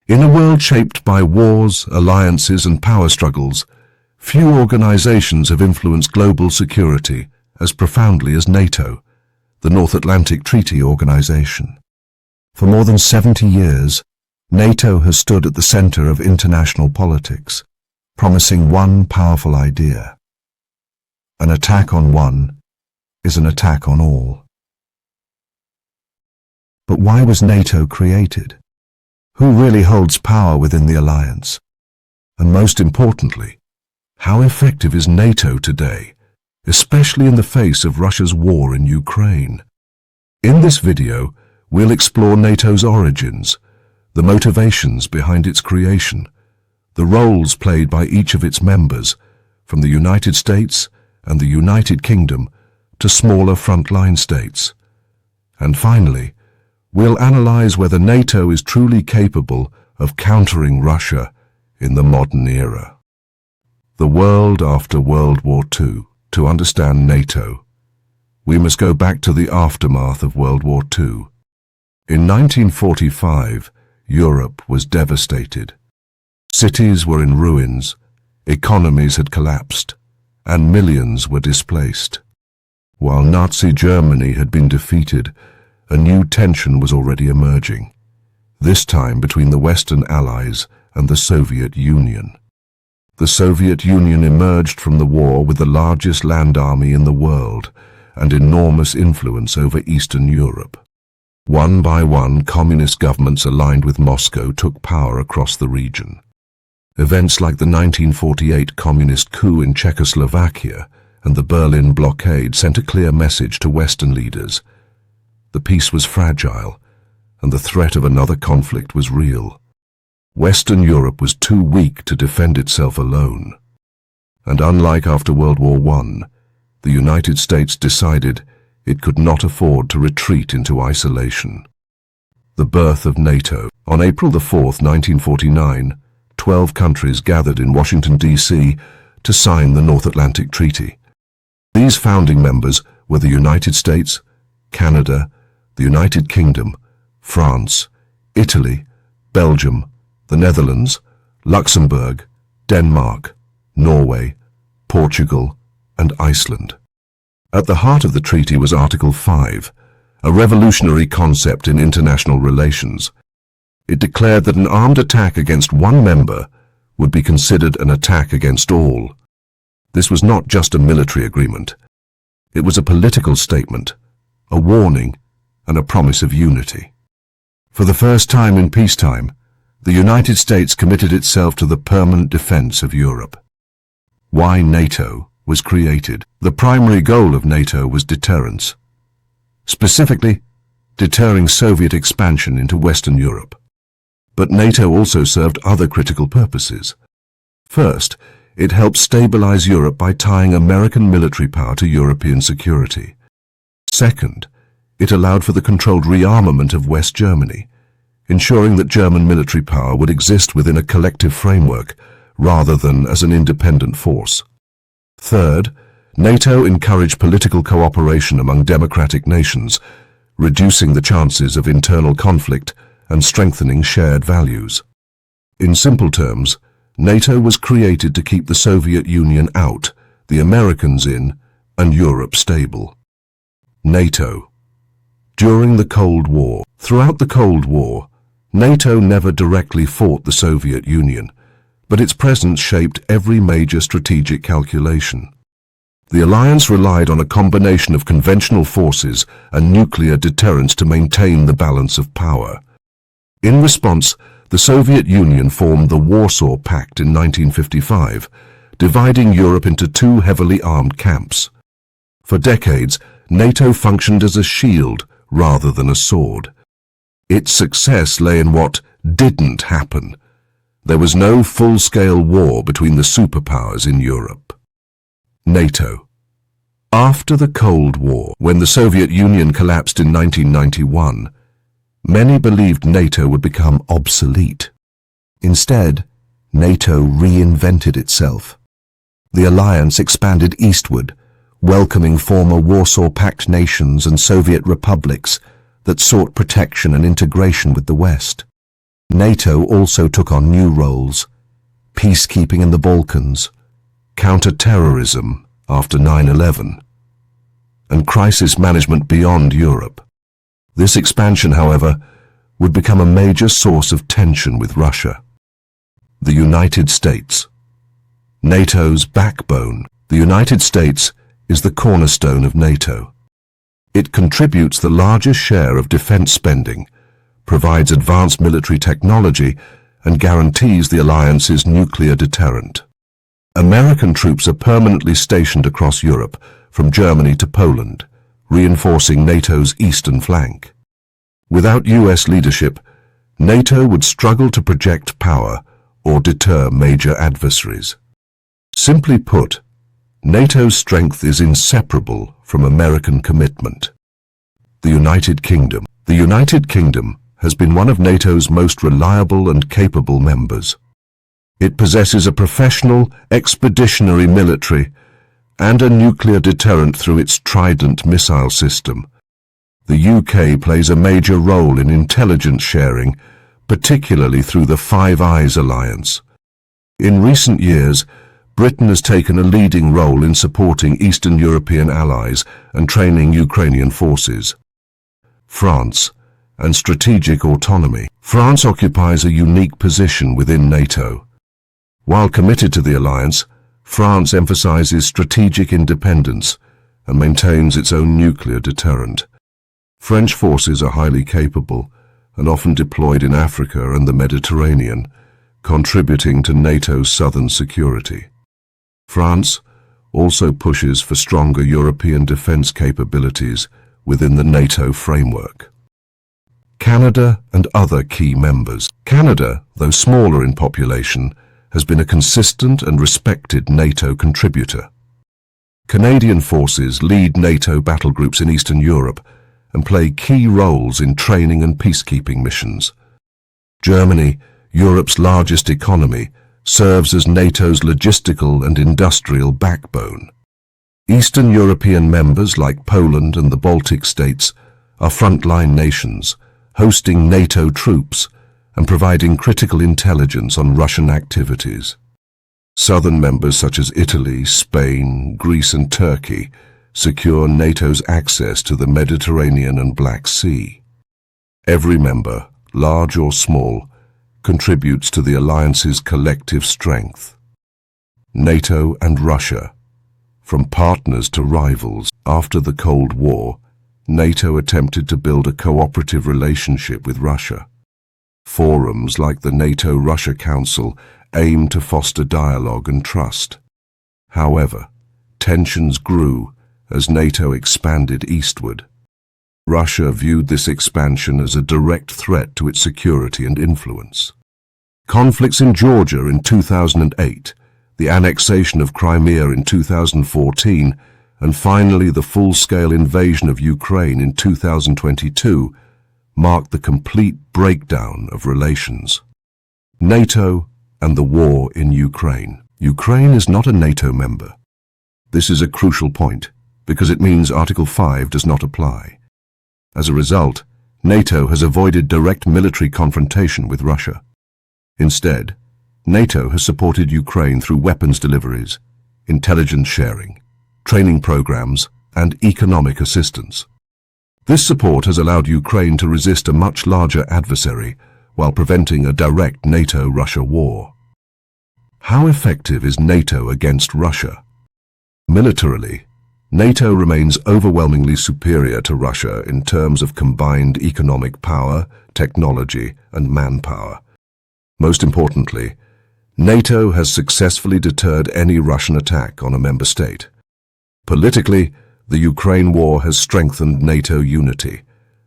In a world shaped by wars, alliances and power struggles, few organizations have influenced global security as profoundly as NATO, the North Atlantic Treaty Organization. For more than 70 years, NATO has stood at the center of international politics, promising one powerful idea. An attack on one is an attack on all. But why was NATO created? Who really holds power within the alliance? And most importantly, how effective is NATO today, especially in the face of Russia's war in Ukraine? In this video, we'll explore NATO's origins, the motivations behind its creation, the roles played by each of its members, from the United States and the United Kingdom to smaller frontline states. And finally, we'll analyze whether NATO is truly capable of countering Russia in the modern era. The world after World War II. To understand NATO, we must go back to the aftermath of World War II. In 1945, Europe was devastated. Cities were in ruins, economies had collapsed, and millions were displaced. While Nazi Germany had been defeated, a new tension was already emerging, this time between the Western Allies and the Soviet Union. The Soviet Union emerged from the war with the largest land army in the world and enormous influence over Eastern Europe. One by one, communist governments aligned with Moscow took power across the region. Events like the 1948 communist coup in Czechoslovakia and the Berlin blockade sent a clear message to Western leaders. The peace was fragile, and the threat of another conflict was real. Western Europe was too weak to defend itself alone. And unlike after World War I, the United States decided it could not afford to retreat into isolation. The birth of NATO. On April 4, 1949, 12 countries gathered in Washington, D.C. to sign the North Atlantic Treaty. These founding members were the United States, Canada, the United Kingdom, France, Italy, Belgium, the Netherlands, Luxembourg, Denmark, Norway, Portugal, and Iceland. At the heart of the treaty was Article 5, a revolutionary concept in international relations. It declared that an armed attack against one member would be considered an attack against all. This was not just a military agreement. It was a political statement, a warning, and a promise of unity. For the first time in peacetime, the United States committed itself to the permanent defense of Europe. Why NATO was created? The primary goal of NATO was deterrence. Specifically, deterring Soviet expansion into Western Europe. But NATO also served other critical purposes. First, it helped stabilize Europe by tying American military power to European security. Second, it allowed for the controlled rearmament of West Germany, ensuring that German military power would exist within a collective framework rather than as an independent force. Third, NATO encouraged political cooperation among democratic nations, reducing the chances of internal conflict and strengthening shared values. In simple terms, NATO was created to keep the Soviet Union out, the Americans in, and Europe stable. NATO. During the Cold War. Throughout the Cold War, NATO never directly fought the Soviet Union, but its presence shaped every major strategic calculation. The alliance relied on a combination of conventional forces and nuclear deterrence to maintain the balance of power. In response, the Soviet Union formed the Warsaw Pact in 1955, dividing Europe into two heavily armed camps. For decades, NATO functioned as a shield rather than a sword. Its success lay in what didn't happen. There was no full-scale war between the superpowers in Europe. NATO. After the Cold War, when the Soviet Union collapsed in 1991, many believed NATO would become obsolete. Instead, NATO reinvented itself. The alliance expanded eastward, welcoming former Warsaw Pact nations and Soviet republics that sought protection and integration with the West. NATO also took on new roles: peacekeeping in the Balkans, counter-terrorism after 9/11, and crisis management beyond Europe. This expansion, however, would become a major source of tension with Russia. The United States. NATO's backbone. The United States is the cornerstone of NATO. It contributes the largest share of defense spending, provides advanced military technology, and guarantees the alliance's nuclear deterrent. American troops are permanently stationed across Europe, from Germany to Poland, reinforcing NATO's eastern flank. Without US leadership, NATO would struggle to project power or deter major adversaries. Simply put, NATO's strength is inseparable from American commitment. The United Kingdom. The United Kingdom has been one of NATO's most reliable and capable members. It possesses a professional, expeditionary military and a nuclear deterrent through its Trident missile system. The UK plays a major role in intelligence sharing, particularly through the Five Eyes alliance. In recent years, Britain has taken a leading role in supporting Eastern European allies and training Ukrainian forces. France and strategic autonomy. France occupies a unique position within NATO. While committed to the alliance, France emphasizes strategic independence and maintains its own nuclear deterrent. French forces are highly capable and often deployed in Africa and the Mediterranean, contributing to NATO's southern security. France also pushes for stronger European defense capabilities within the NATO framework. Canada and other key members. Canada, though smaller in population, has been a consistent and respected NATO contributor. Canadian forces lead NATO battlegroups in Eastern Europe and play key roles in training and peacekeeping missions. Germany, Europe's largest economy, serves as NATO's logistical and industrial backbone. Eastern European members like Poland and the Baltic states are frontline nations, hosting NATO troops and providing critical intelligence on Russian activities. Southern members such as Italy, Spain, Greece and Turkey secure NATO's access to the Mediterranean and Black Sea. Every member, large or small, contributes to the alliance's collective strength. NATO and Russia. From partners to rivals, after the Cold War, NATO attempted to build a cooperative relationship with Russia. Forums like the NATO-Russia Council aim to foster dialogue and trust. However, tensions grew as NATO expanded eastward. Russia viewed this expansion as a direct threat to its security and influence. Conflicts in Georgia in 2008, the annexation of Crimea in 2014, and finally the full-scale invasion of Ukraine in 2022 marked the complete breakdown of relations. NATO and the war in Ukraine. Ukraine is not a NATO member. This is a crucial point because it means Article 5 does not apply. As a result, NATO has avoided direct military confrontation with Russia. Instead, NATO has supported Ukraine through weapons deliveries, intelligence sharing, training programs, and economic assistance. This support has allowed Ukraine to resist a much larger adversary while preventing a direct NATO-Russia war. How effective is NATO against Russia? Militarily, NATO remains overwhelmingly superior to Russia in terms of combined economic power, technology, and manpower. Most importantly, NATO has successfully deterred any Russian attack on a member state. Politically, the Ukraine war has strengthened NATO unity,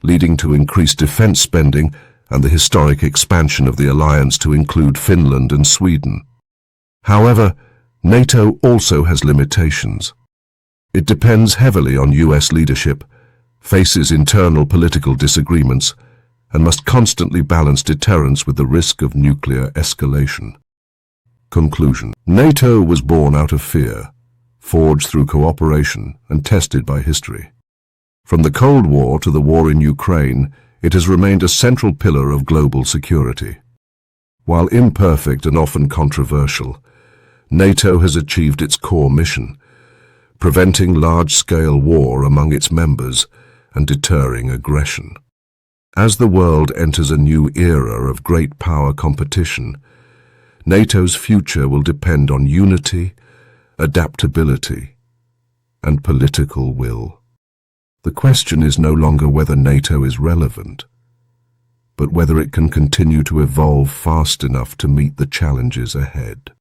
leading to increased defense spending and the historic expansion of the alliance to include Finland and Sweden. However, NATO also has limitations. It depends heavily on US leadership, faces internal political disagreements, and must constantly balance deterrence with the risk of nuclear escalation. Conclusion. NATO was born out of fear, forged through cooperation, and tested by history. From the Cold War to the war in Ukraine, it has remained a central pillar of global security. While imperfect and often controversial, NATO has achieved its core mission, preventing large-scale war among its members and deterring aggression. As the world enters a new era of great power competition, NATO's future will depend on unity, adaptability, and political will. The question is no longer whether NATO is relevant, but whether it can continue to evolve fast enough to meet the challenges ahead.